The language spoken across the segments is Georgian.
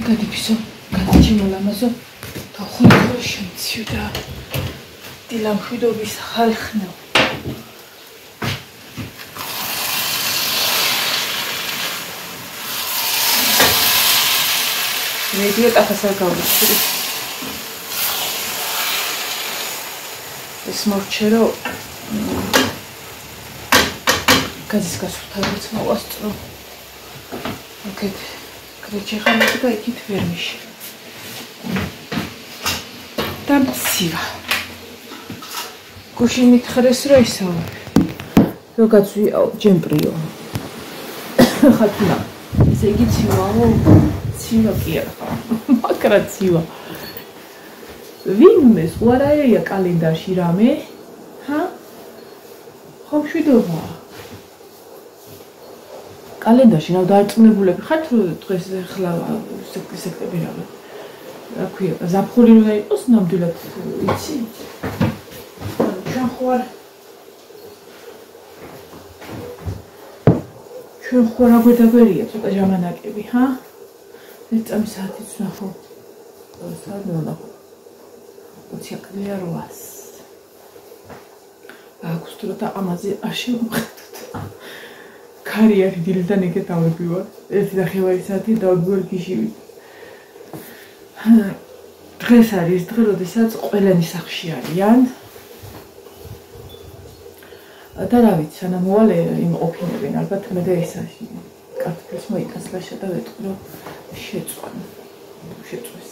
გადიფისო, გადიჩიმოლამაზო და ხოლმე შემცივდა დილამშვიდობის ხალხნა. მედია ტაფასარ გავუჩვირი. ეს მოვჩერო გადის გასუფთავებს მოვასწრო. ოკეი. კრეჩი ხამეთი და იქით ვერმიში. და მცირა. გუში მითხრეს რომ ისავა. როგორ ვიაო ჯემპრიო. ხათუნა. ესე იგი ცივაო. ცივა კი არა. მაგრა ცივა. ვინმე ზღარაია კალენდარში რამე? ჰა? ხომშვიდობა. კალენდარში რა დაარწმუნებულები ხართ დღეს ახლა სექტემბერი რა. რა ქვია, ზაფხული რა იყოს ნამდვილად იცი? ჩვენ ხო რა გვერდაგვერია ცოტა ჟამანაკები, ჰა? ეს წამი საათიც ვნახო. საათი ვნახო. 20 აკლია 800. აქვს თუ და ამაზე არ შევხედოთ. კარიერი დილიდან ეგეთ ავებივარ. 1:30 საათი დავიბვერ გიჟივით. დღეს არის დღე, როდესაც ყველანი სახლში არიან. და რა ვიცი, სანამ მოვალე იმყოფინებენ, ალბათ მე და ესაში. კარტოფილს მოიკაცლაშა და ვეტყვი, რომ შეწვან. შეწვეს.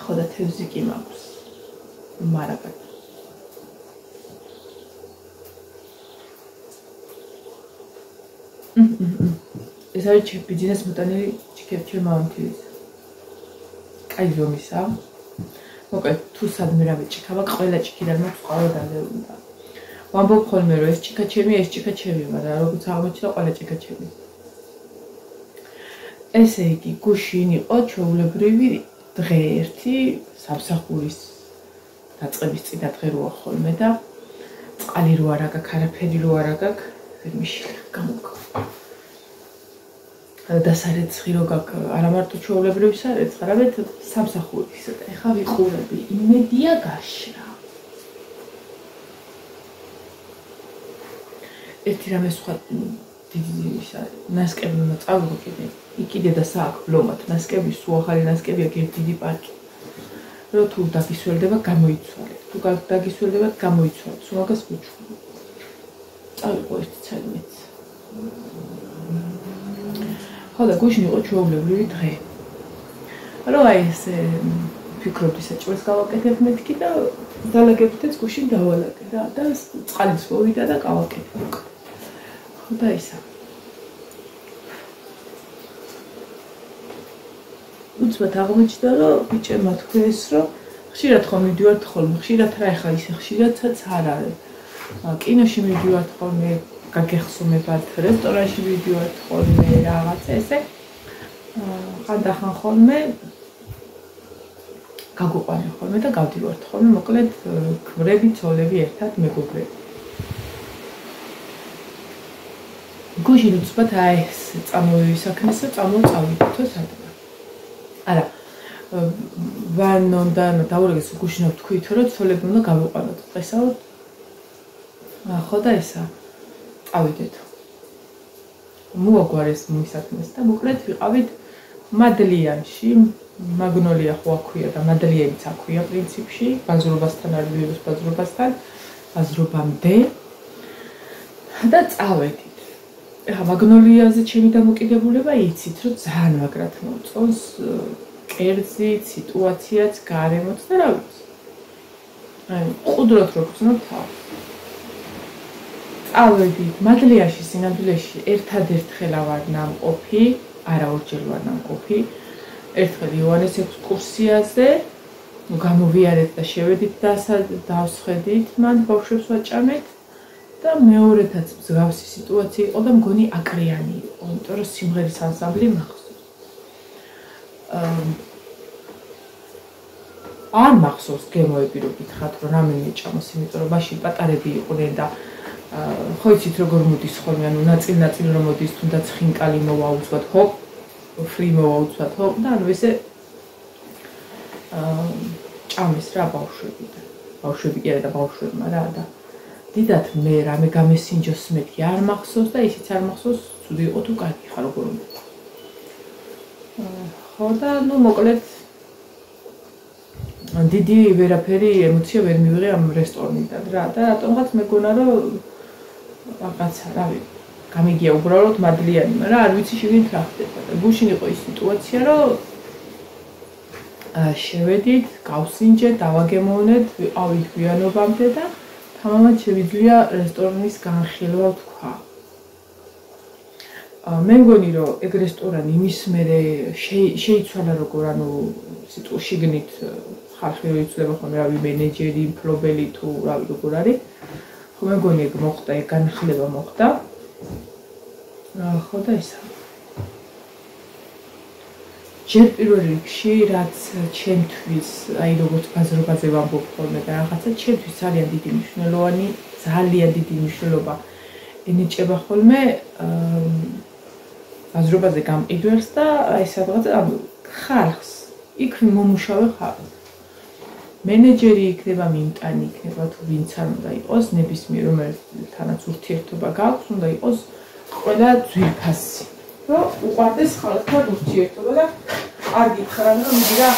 ხოდა თევზი კი მაქვს. მარაგა. ეს არის ბიზნეს მოტანილი ჩიქერჩერ მაუნტინის. კაი ზომისა. მოკლედ თუ სადმე რა ვეჭიქავა, ყველა ჩიქიდან მაქვს ყავადაზე უნდა. ვამბობ ხოლმე რომ ეს ჩიქა ჩემი, ეს ჩიქა ჩემი, მაგრამ როგორც აღმოჩნდა ყველა ჩიქა ჩემი. ესე იგი, გუშინ იყო ჩვეულებრივი დღე ერთი სამსახურის დაწყების წინა დღე როა ხოლმე და წყალი რო არ აქვს, არაფერი რო არ აქვს, ვერმიში გამოგა. დასარეცხი რო გაქვს, არა მარტო ჩვეულებრივი სარეცხი, არამედ სამსახურისა და ეხა ვიყურები, იმედია გაშრა. ერთი რამე სხვა დიდი ისა ნასკები უნდა წავიღო კიდე და სააკ ბლომად ნასკები სულ ახალი ნასკებია დიდი პარკი. რო თუ დაგისველდება გამოიცვალეთ. თუ დაგისველდება გამოიცვალეთ. სულ მაგას ვუჩვენე. წავიღო ერთი ცალმეც. ხოდა გუშინ იყო ჩვეულებრივი დღე. რომ აი ეს ფიქრობდი საჭმელს გავაკეთებ მეთქი და დალაგებდეთ გუშინ დავალაგე და წყალიც მოვიდა და გავაკეთე. ხოდა ისა. უცბად აღმოჩნდა რომ ბიჭებმა თქვეს რომ ხშირად ხომ მივდივართ ხოლმე, ხშირად რა ეხა ისე ხშირადაც არ არის. კინოში მივდივართ ხოლმე, გაგეხსომებათ, რესტორანში მივდივართ ხოლმე, რაღაც ესე. ხანდახან ხოლმე გაგვიყვანენ ხოლმე და გავდივართ ხოლმე, მოკლედ ქმრები, ცოლები ერთად მეგობრები. გუშინ უცბად აი ეს წამოვისაქნეს და წავიდეთო სადღაც. არა ვანონდა დაურეგეს გუშინ ვთქვით რომ ცოლები უნდა გავიყვანოთ დღესავთ. ხო და ისა წავიდეთ. მოაგვარეს მისათმეს და მოკლედ ვიყავით მადლიანში, მაგნოლია ხო აქვია და მადლიენიც აქვია პრინციპში, ბაზრობასთან არის ვირუს ბაზრობასთან, ბაზრობამდე და წავედით. ეხა მაგნოლიაზე ჩემი დამოკიდებულება იცით, რომ ძალიან მაგრად მომწონს კერძი, სიტუაციაც, გარემოც და რა ვიცი. აი, ყუდროთ რო გრძნობ თავს. წავედით მადლიაში სინამდვილეში ერთადერთხელა ვარ ნამყოფი, არა ორჯერ ვარ ნამყოფი. ერთხელ იოანეს ექსკურსიაზე გამოვიარეთ და შევედით და დავსხედით, მან ბავშვებს ვაჭამეთ. და მეორედაც მსგავსი სიტუაცია იყო და მგონი აკრიანი იყო, იმიტომ რომ სიმღერის ანსამბლი მახსოვს. არ მახსოვს გემოები რო გითხრათ რომ რამე მიჭამოს, იმიტომ რომ მაშინ პატარები იყვნენ და ხო იცით როგორ მოდის ხოლმე, ანუ ნაწილ რომ მოდის, თუნდაც ხინკალი მოვა უცბად, ჰოპ, ფრი მოვა უცბად, ჰოპ და ანუ ესე ჭამეს რა ბავშვები კი არა და ბავშვებმა რა და დიდათ მე რამე გამესინჯოს მეთქი არ მახსოვს და ისიც არ მახსოვს ცუდი იყო თუ კარგი ხარ როგორ უნდა ხო და ნუ მოკლედ დიდი ვერაფერი ემოცია ვერ მივიღე ამ რესტორნიდან რა და რატომღაც მეგონა რომ რაღაცა რავი გამიგია უბრალოდ მადლიანი მაგრამ არ ვიცი შეგინთ რა ხდება და გუშინ იყო ის სიტუაცია რომ შევედით, გავსინჯეთ, დავაგემოვნეთ, ვიყავით გვიანობამდე და თამამად შევიძლია რესტორნის განხილვა ვთქვა. მე მგონი რომ ეგ რესტორანი იმის მერე შეიცვალა როგორ ანუ შიგნით ხალხი რო იცვლება ხოლმე რავი მენეჯერი, მფლობელი თუ რავი როგორ არის. ხო მე მგონი ეგ მოხდა, ეგ განხილვა მოხდა. ხო და ისა ჯერ პირველ რიგში რაც ჩემთვის აი როგორც ბაზრობაზე ვამბობ ხოლმე და რაღაცა ჩემთვის ძალიან დიდი მნიშვნელობა ენიჭება ხოლმე ბაზრობაზე გამყიდველს და აი სადღაც ხალხს იქ მომუშავე ხალხს მენეჯერი იქნება მიმტანი იქნება თუ ვინც არ უნდა იყოს ნებისმიერ რომელთანაც ურთიერთობა გაქვს უნდა იყოს ყველა ძვირფასი რომ უყვარდეს ხალხთან ურთიერთობა და არ გითხრან რომ მიდი რა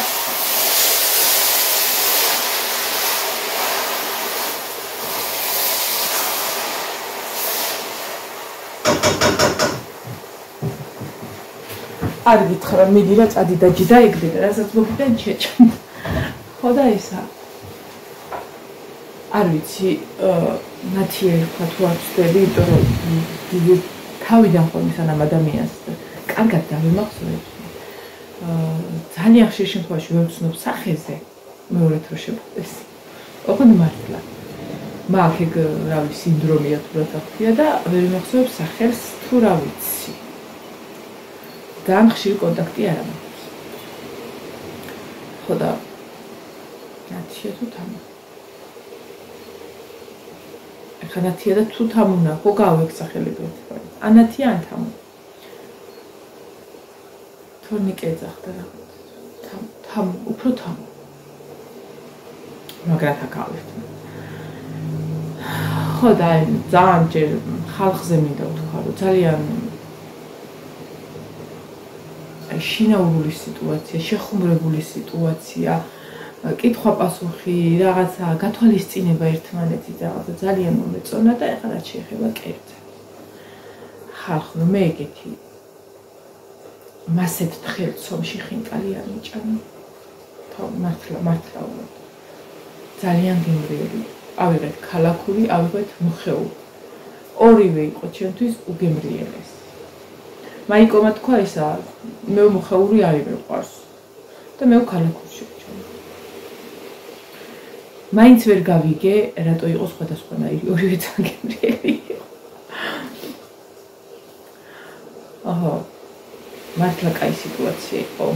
არ გითხრან მიდი რა წადი და ჯდა ეგდე და რასაც მოგიდან შეჭამ ხო და ისა არ ვიცი ნათიერი თქვა თუ არ ვწდები იმიტომ რომ დიდი თავიდან ხოლმე სანამ ადამიანს კარგად დავიმახსოვრებ ძალიან ხშირ შემთხვევაში ვერ ვცნობ სახეზე მეორედ რო შეფოდეს ოღონდ მართლა მაგ ეგ რავი სინდრომია თუ რა თქია და ვერ ვიმახსოვრებ სახელს თუ რა ვიცი ძალიან ხშირი კონტაქტი არ მაქვს ხო და ნათია თუ თამა ეხლა ნათია და თუ თამუნა ხო გავეკ სახელები ერთგვარი ანათია ან თამუ თორნიკე ეძახდა რაღაც თამუ უფრო თამუ მაგრათა გავიხთ ხო და ძალიან ჯერ ხალხზე მინდა ვთქვა რომ ძალიან შინაურული სიტუაცია შეხუმრებული სიტუაცია კითხვა-პასუხი, რაღაცა გათვალისწინება ერთმანეთის რაღაცა ძალიან მომეწონა და ეხლა რაც შეეხება კერძზე. ხალხო, მე ეგეთი მასეთ თხელცომში ხინკალი არ მიჭამი. მართლა ძალიან გემრიელი. ავიღეთ ქალაქური, ავიღეთ მუხეული. ორივე იყო ჩემთვის უგემრიელეს. მაიკომა თქვა ისა, მე მუხეული არ მიყვარს და მე ქალაქური შევჭამ. მაინც ვერ გავიგე, რატო იყო სხვადასხვანაირი, ორივე ძალიან გემრიელი იყო. აჰა, მართლა კაი სიტუაცია იყო.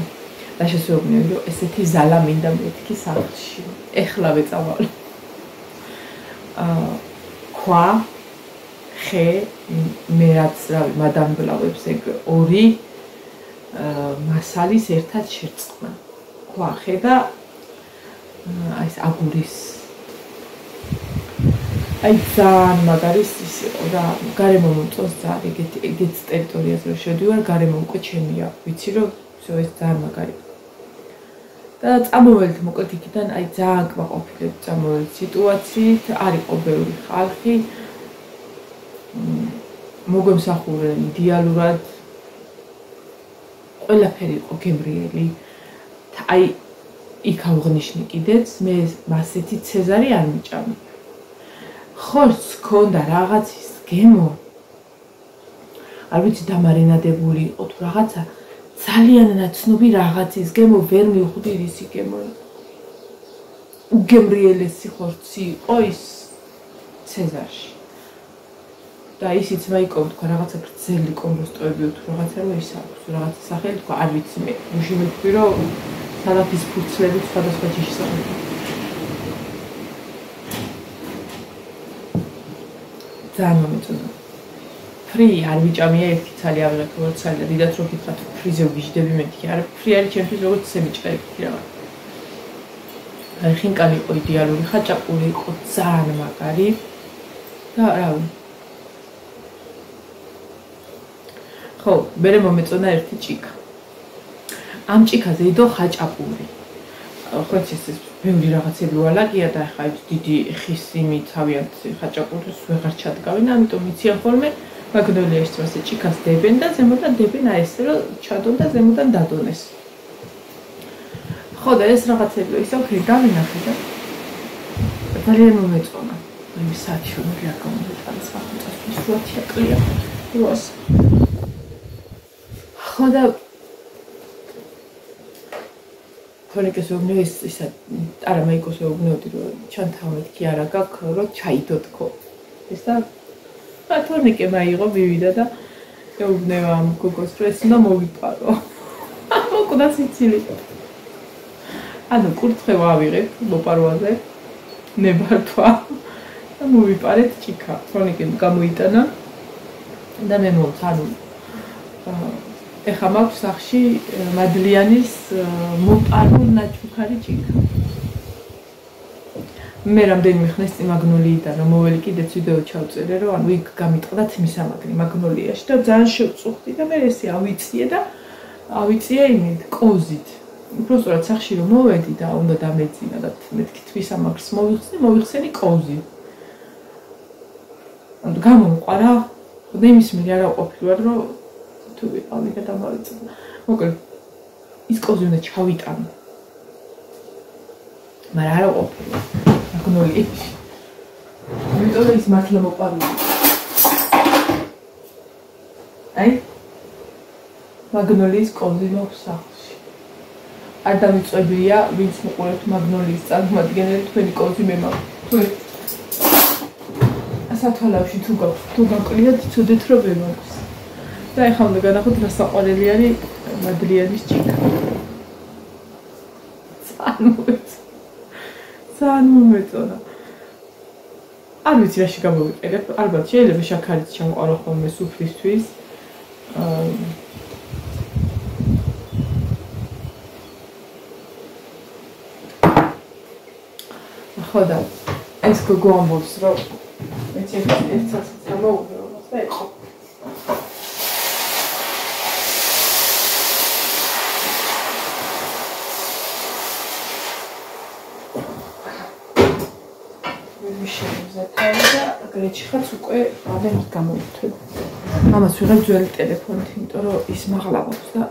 და შესაძლოა რომ ესეთი ზალა მინდა მეთქი სახლში. ეხლავე წავალ. ქვა ხე მე რაც რავი მადამბლავებს ეგ ორი მასალის ერთად შერწყმა. ქვა ხე და აი ეს აგურის აი ძალიან მაგარის ის იყო რა გარემო მომწონს ძალიან ეგეთ ტერიტორიაზე რომ შევდივარ გარემო უკვე ჩემია ვიცი რომ всё ეს ძალიან მაგარი და წამოვალთ მოკლედ იქიდან აი ძალიან კმაყოფილებ წამოვალთ სიტუაციით არ იყო ბევრი ხალხი მოგემსახურე იდეალურად ყველაფერი იყო გემრიელი აი იქ ავღნიშნე კიდეც მე მასეთი ცეზარი არ მიჭამი ხორცს ქონდა რაღაცის გემო არ ვიცი დამარინადებული იყო თუ რაღაცა ძალიან ნაცნობი რაღაცის გემო ვერ მივხვდი რისი გემო უგემრიელესი ხორცი იყო ის ცეზარში და ისიც მაიკომ თქვა რაღაცა გრძელი კომბოსტოები თუ რაღაცა რომ ის აქვს რაღაცა სახელი თქვა არ ვიცი მე გუში მეთქვი რომ სალათის ფურცლები სხვადასხვა ჯიშის სახელი ძალიან მომეწონა. ფრი არ ვიჭამია ერთი ცალი ავიღებ ორი ცალი და დიდად რო გითხრათ ფრიზე ვიждები მეთქი არ ფრი არის ჩემთვის როგორც სემიჭყელი რაღაც. აი ხინკალი იყო იდეალური, ხაჭაპური იყო ძალიან მაგარი და რავი. ხო, მერე მომეწონა ერთი ჭიქა. ამ ჭიქაზე იდო ხაჭაპური. ხო ეს ბევრი რაღაცები ვალაგია და ხა ის დიდი ხის იმით თავიანთ ხაჭაპურს ვეღარ ჩადგავენ, ამიტომ იციან ხოლმე მაგნოლიაში ასე ჭიქას დებენ და ზემოდან დებენ აი ესე რომ ჩადონ და ზემოდან დადონეს. ხო და ეს რაღაცები ისე ვქი გავინახე და ძალიან მომეწონა. აი საათი რომ რა გამომეტანს ახლა სუათი აკლია. როს. ხო და თორეკეს ვიგნე ისა არა მაიკოს ვიგნეოდი რომ ჩანთავეთ კი არა გაქვს რომ ჩაიდოთქო. ეს და თორნიკე მაიღო მივიდა და ეუბნება ამ გოგოს რომ ეს უნდა მოვიპარო. მოკდა სიცილი. ანუ კურთხე ვავიღებ მოპარვაზე. ნებართვა და მოვიპარეთ ჭიქა. თორნიკე გამოიტანა და მე მოვთ ანუ ეხა მაქვს სახში მადლიანის მოპარულ ნაჩუქარი ჭიქა. მე რამდენიმე ხნის წინ მაგნოლიიდან რომ მოველი კიდეც ვიდეო ჩავწერე რომ ანუ იქ გამიტყდა თმისამაგნი მაგნოლიაში და ძალიან შევწუხდი და მე ესე ავიწია იმით კოზით. უბრალოდ სახში რომ მოვედი და უნდა დამეძინა და მეთქი თმისამაგს მოვიხსენი კოზი. ანუ გამომყარა და იმის მიერ არა ყოფილა რომ თუ ვიყავი და დამავიწდა. მოკლედ ის კოზი უნდა ჩავიტანო. მაგრამ არა ყოფილა. მაგნოლიაში. იმიტომ ის მართლა მოპარული. აი მაგნოლიის კოზი მაქვს სახლში. არ დამიწვევია ვინც მოყურებთ მაგნოლიის წარმომადგენელი თქვენი კოზი მე მაქვს. სათვალავში თუ გაქვს თუ გაყრიათ ცუდეთ რომ მე მაქვს. და ეხლა უნდა განახოთ რა საყვარელი არის მადლიანის ჭიქა. ძალიან მომეწონა. არ ვიცი რაში გამოვიყენებ, ალბათ შეიძლება შაქარიც ჩამოყარო ხოლმე სუფრისთვის. ხო და ეს გოგო ამბობს რომ მე ჩემს ერთსაც გამოვიყენო და იყო. გრეჩიხაც უკვე ამერით გამოიწვევ. ამას ვიღებ ძველი ტელეფონით, იმიტომ რომ ის მაღლა აქვს და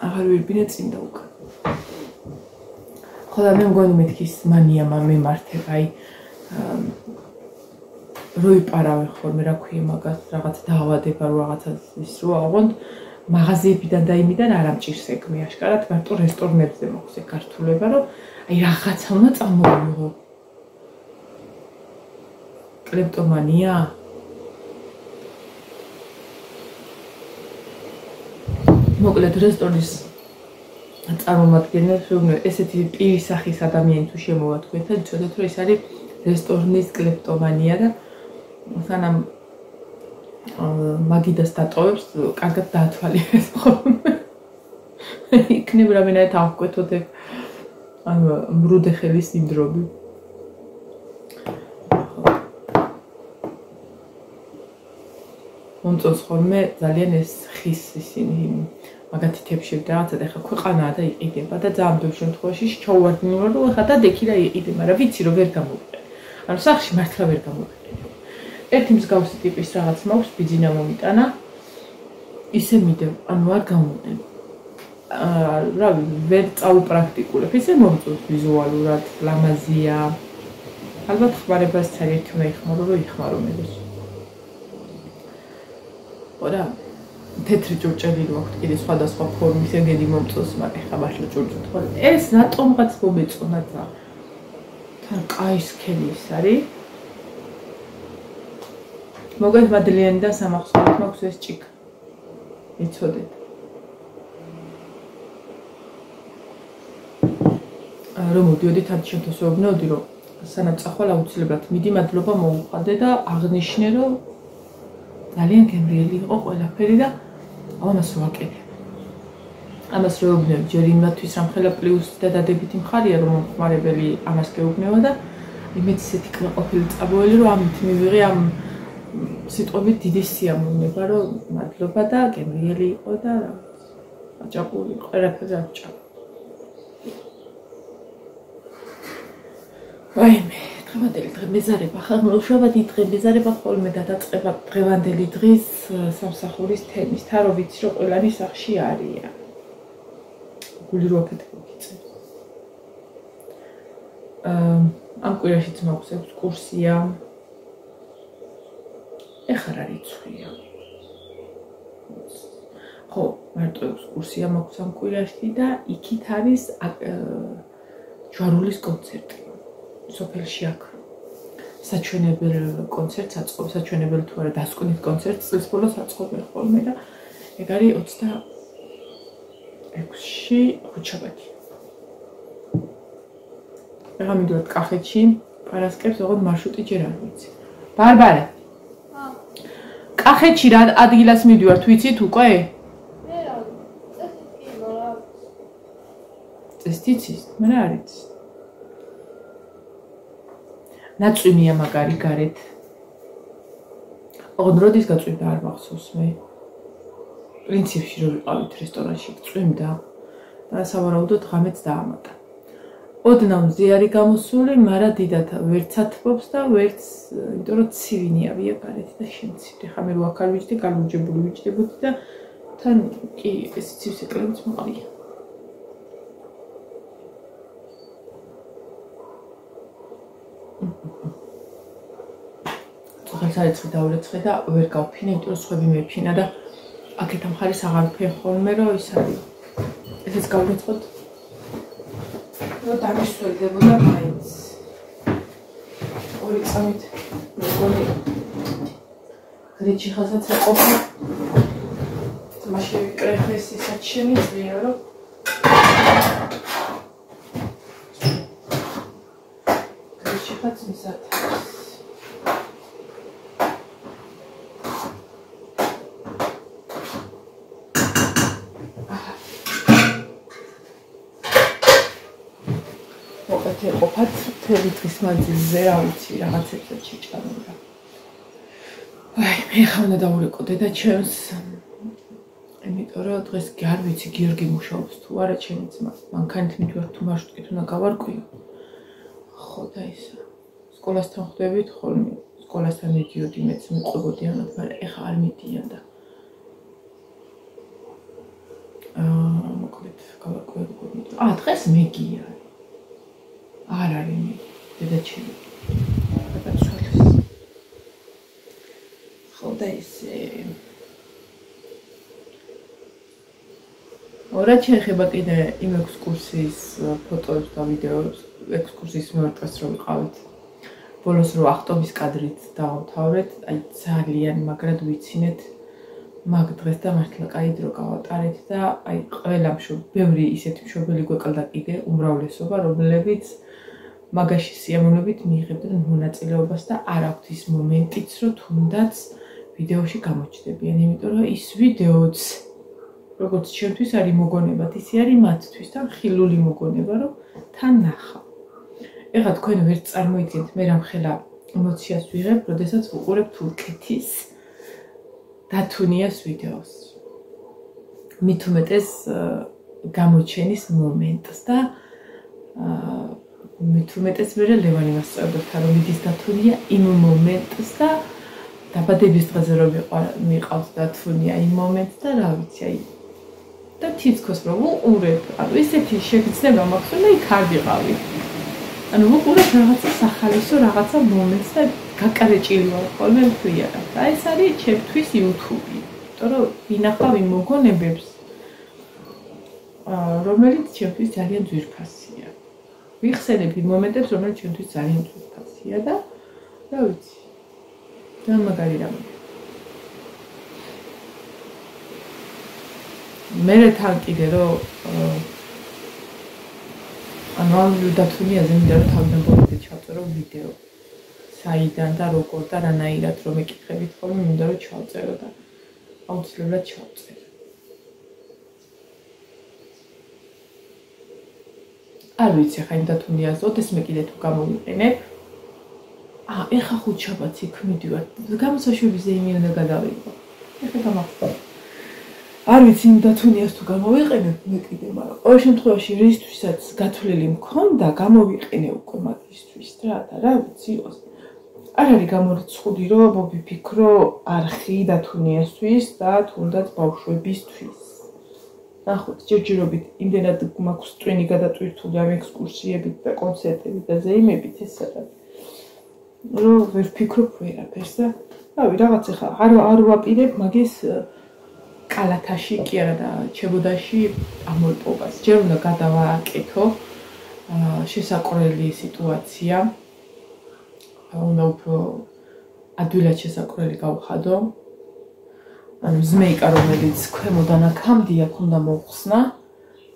აღარ ვირბინე წინ და უკან. ხო და მე მგონი მეთქი ის მანია მემართებ, აი რო იპარავე ხოლმე რა ქვია მაგას, რაღაც დაავადება რო რაღაცა ის რო აღონდ მაღაზიებიდან და იმიდან არ ამჭირს ეგ მე აშკარად მარტო რესტორნებზე მოხს ეგ გართულება რომ აი რაღაცა უნდა წამოვიღო. კლეპტომანია? მოკლედ რესტორნის წარმომადგენლებს ესეთი პირის სახის ადამიანი თუ შემოვა თქვენთან, ცოდეთ რომ ეს არის რესტორნის კლეპტომანია და სანამ მაგიდას დატოვებს, კარგად დაათვალიერებს ხოლმე. იქნებ რამენად ავკვეთოთ ეგ ანუ მრუდეხელის სინდრომი. მომწონს ხოლმე ძალიან ეს ხის ისინი მაგათი თებშები და რაღაცა და ხა ქვეყანაა და იყიდება და ძალიან ბევრ შემთხვევაში ჩაუვარდნილა რომ ხა და დექირა იყიდე, მაგრამ ვიცი რომ ვერ გამოვიყენე. ანუ სახში მართლა ვერ გამოვიყენე. ერთი მსგავსი ტიპის რაღაც მაქვს, ბიძინა მომიტანა. ისე მიდევ, ანუ არ გამოვიყენე. რავი, ვერ წავუპრაქტიკულებ. ისე მომწონს ვიზუალურად, ლამაზია. ალბათ ხმარებას ერთი უნდა იხმარო, რომ იხმარო მეგოს. ora თეთრი ჭურჭელი რო აქვს კიდე სხვადასხვა ფორმის ეგეთი მომწონს, მაგრამ ხა მართლა ჭურჭელი ხო ეს რატომღაც მომეწონა და თან კაი სქელი ის არის მოგეთ მადლიანი და სამახსოვრად მაქვს ეს ჭიქა იცოდეთ რომ მოდიოდი თან შეთოსებნოდი რომ სანამწახვალ აუცილებლად მიდი მადლობა მოუყვადე და აღნიშნე რომ ძალიან გემრიელი იყო ყველაფერი და ამას ვაკეთებ. ამას რეუბნებ ჯერ იმათთვის რომ ხელა პლუს და დადებითი მხარეა რომ მომხმარებელი ამას გეუბნება და იმეც ისეთი კმაყოფილი წაბოელი რომ ამით მივიღე ამ სიტყვებით დიდი სიამოვნება რომ მადლობა და გემრიელი იყო და აჭაპური ყველაფერი აჭაპ. ვაიმე, დღევანდელი დღე მეზარება ხარ მოუშვებადი დღე მეზარება ხოლმე დადაწყება დღევანდელი დღის სამსახურის თემის თა რო ვიცი რომ ყველანი სახში არიან. გული რო აკეთებდით. ამ კვირაშიც მაქვს 6 კურსია. ეხლა რა რიცხვია? ხო, მარტო 6 კურსია მაქვს ამ კვირაში და იქით არის ჯვარულის კონცერტი. სოფელში აქ საჩვენებელ კონცერტს აწყობს, საჩვენებელ თუ არა დასკვნით კონცერტს წლის ბოლოს აწყობენ ხოლმე და ეგ არის 26-ში ხუთშაბათი. ეხლა მიდივართ კახეთში, პარასკევს ოღონდ მარშრუტი ჯერ არ ვიცი. ბარბარე. კახეთში რა ადგილას მიდივართ, ვიცით უკვე? მე რა, წესით კი რა. წესით იცის? მე რა არის? ნაწვიმია მაგარი გარეთ. ოღონდ როდის გაწვიმდა არ მახსოვს მე. პრინციპში რომ ვიყავით რესტორანში, წვიმდა და სავარაუდოდ ღამეც დაამატა. ოდნავ მზე არის გამოსული, მაგრამ დიდად ვერც ათბობს და ვერც, იმიტომ რომ ცივინიავია გარეთ და შემცირდა. ხა მე რო აქ არ ვიჯდე, განუჯებული ვიჯდებოდი და თან კი ეს ცივს ეკლებიც მოყავია. ხალხი დავრეცხე და ვერ გავფინე, იმიტომ რომ სხვები მეფინა და აქეთ ამ ხარის აღარ ვფენ ხოლმე, რომ ის არის. ესეც გავრეცხოთ. რომ დამისვენდებოდა მაინც. ორი წამით მეგონი გრიჩი ხასაც ეყოფა. მაშინ ვიკრეხეს ისაც შემიძლია, რომ გრიჩი ხაც მისად ყოფათ მთელი დღის მანძილზე, რა ვიცი, რაღაცებზე შეჭამდა. აი, მე ხა უნდა დავურეკო დედაჩემს. იმიტომ რომ დღეს არ ვიცი გიორგი მუშაობს თუ არა ჩემი ძმა. მანქანით მიდივართ თუ მარშრუტით უნდა გავარკვიო. ხო და ისა. სკოლასთან ხვდებით ხოლმე. სკოლასთან მიდიოდი, მეც მიყვებოდი ამათ, მაგრამ ეხა არ მიდიან და მოკლედ გავარკვევი. დღეს მეგია. არ არის მე დედაჩემი. გადაცვალეს. ხო და ისე. ორად შეეხება კიდე იმ ექსკურსიის ფოტოებს და ვიდეოებს, ექსკურსიის მიმართვას რო ვიყავით. ბოლოს რო ახტომის კადრით დავამთავრეთ, აი ძალიან მაგრად ვიცინეთ მაგ დღეს და მართლა კაი დრო გავატარეთ და აი ყველა ბევრი ისეთი მშობელი გვეყალდა კიდე უმრავლესობა, რომლებიც მაგაში სიამოვნებით მიიღებდნენ მონაწილეობას და არ აქვთ ის მომენტიც, რომ თუნდაც ვიდეოში გამოჩნდებიან, იმიტომ რომ ის ვიდეოც როგორც ჩემთვის არის მოგონებად, ისე არის მათთვის და ხილული მოგონება, რომ თან ნახავ. ეხლა თქვენ ვერ წარმოიდგენთ, მე რამხელა ემოციას ვიღებ, როდესაც ვუყურებ თურქეთის დათუნიას ვიდეოს. მით უმეტეს გამოჩენის მომენტს და მით უმეტეს მე ლევანი მასწავლებელთა რომ მიდის დათუნია იმ მომენტს და დაბადების დღეზე რომ მიყავს დათუნია იმ მომენტს და რა ვიცი აი და თითქოს რომ უყურებ, ანუ ესეთი შეგრძნება მაქვს და იქ არ ვიყავი. ანუ უყურებ რაღაცა სახალისო რაღაცა მომენტს და გაკარეჭილი ვარ ხოლმე ვთვლიანად. და ეს არის ჩემთვის YouTube-ი. იმიტომ რომ ვინახავ იმ მოგონებებს, რომელიც ჩემთვის ძალიან ძვირფასია. ვიხსენებ იმ მომენტებს, რომელიც ჩემთვის ძალიან ძვირფასია და რა ვიცი. და მაგარი რამე. მე თან კიდე რომ ანუ ამ დათუნიაზე მინდა რომ თავიდან ბოლომდე ჩავწერო ვიდეო. საიდან და როგორ და რანაირად რომ ეკითხებით ხოლმე მინდა რომ ჩავწერო და აუცილებლად ჩავწერო. არ ვიცი ხა იმ დათუნიაზე, ოდესმე მე კიდე თუ გამოვიყენებ. ეხა ხუთშაბათს იქ მიდივარ. გამოსაშვებიზე იმი უნდა გადავიღო. ეხა გამახსოვს. არ ვიცი იმ დათუნიას თუ გამოვიყენებ მე კიდე, მაგრამ ყოველ შემთხვევაში რისთვისაც გათვლილი მქონდა, გამოვიყენე უკვე მაგისთვის და რა ვიცი იყოს. არ არის გამორიცხული რომ მოვიფიქრო არხი დათუნიასთვის და თუნდაც ბავშვებისთვის. ნახოთ, ჯერჯერობით იმდენად მაქვს ტვინი გადატვირთული ამ ექსკურსიებით და კონცერტებით და ზეიმებით ეს სადაც. რომ ვერ ვფიქრობ ვერაფერს და რავი რაღაც ახლა არ ვაპირებ მაგის კალათაში კი არა და ჩებოდაში ამორპობას. ჯერ უნდა გადავაკეთო შესაყრელი სიტუაცია. უნდა უფრო ადვილად შესაყრელი გავხადო. ანუ ზმეიკა რომელიც ქვემოდან აქამდე აქ უნდა მოხსნა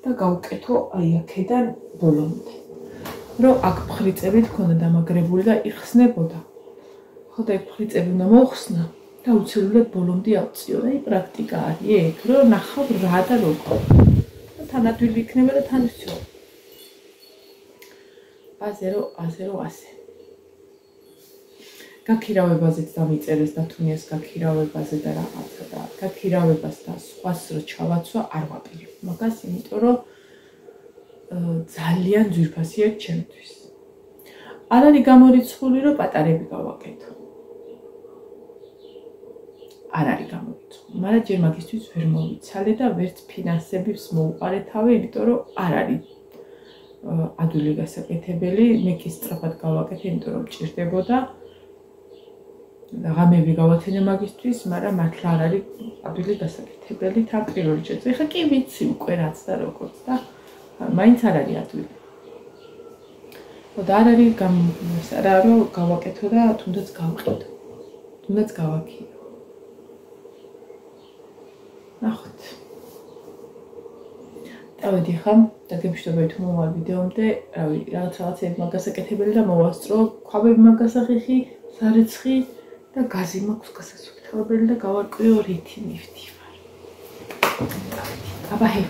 და გავუკეთო აი აქედან ბოლომდე. რომ აქ ფხრიწები თქონდა დამაგრებული და იხსნებოდა. ხო და ეგ ფხრიწები უნდა მოხსნა და უცებრად ბოლომდე ავწიო და აი პრაქტიკა არის ეგ რომ ნახავ რა და როგორ. და თან ადვილი იქნება და თან ვცილო. ასე. გაქირავებაზეც დამიწერეს დათუნიას გაქირავებაზე და რაღაცა და გაქირავებას და სხვას რო ჩავაცვა არ ვაპირებ მაგას, იმიტომ რომ ძალიან ძვირფასია ჩემთვის. არ არის გამორიცხული რომ პატარები გავაკეთო. არ არის გამორიცხული, მაგრამ ჯერ მაგისთვის ვერ მოვიცალე და ვერც ფინანსებს მოუყარე თავი, იმიტომ რომ არ არის ადვილი გასაკეთებელი, მე კი სწრაფად გავაკეთე, იმიტომ რომ ჭირდებოდა. ღამეები გავათენე მაგისთვის, მაგრამ მართლა არ არის ადვილი გასაკეთებელი თან პირველ რიგში. ეხლა კი ვიცი უკვე რაც და როგორც და მაინც არ არის ადვილი. და არ არის არა რომ გავაკეთო და თუნდაც გავყიდო. თუნდაც გავაქირო. ნახოთ. დავედი ხომ და გეუბნები თუ მოვალ ვიდეომდე, რავი, რაღაცები მაგასაკეთებელი და მოვასწრო, ქვაბები მაგასახიხი, სარეცხი და გაზი მაქვს გასასუფთავებელი და გავარკვიო რითი მივდივარ. აბა ჰე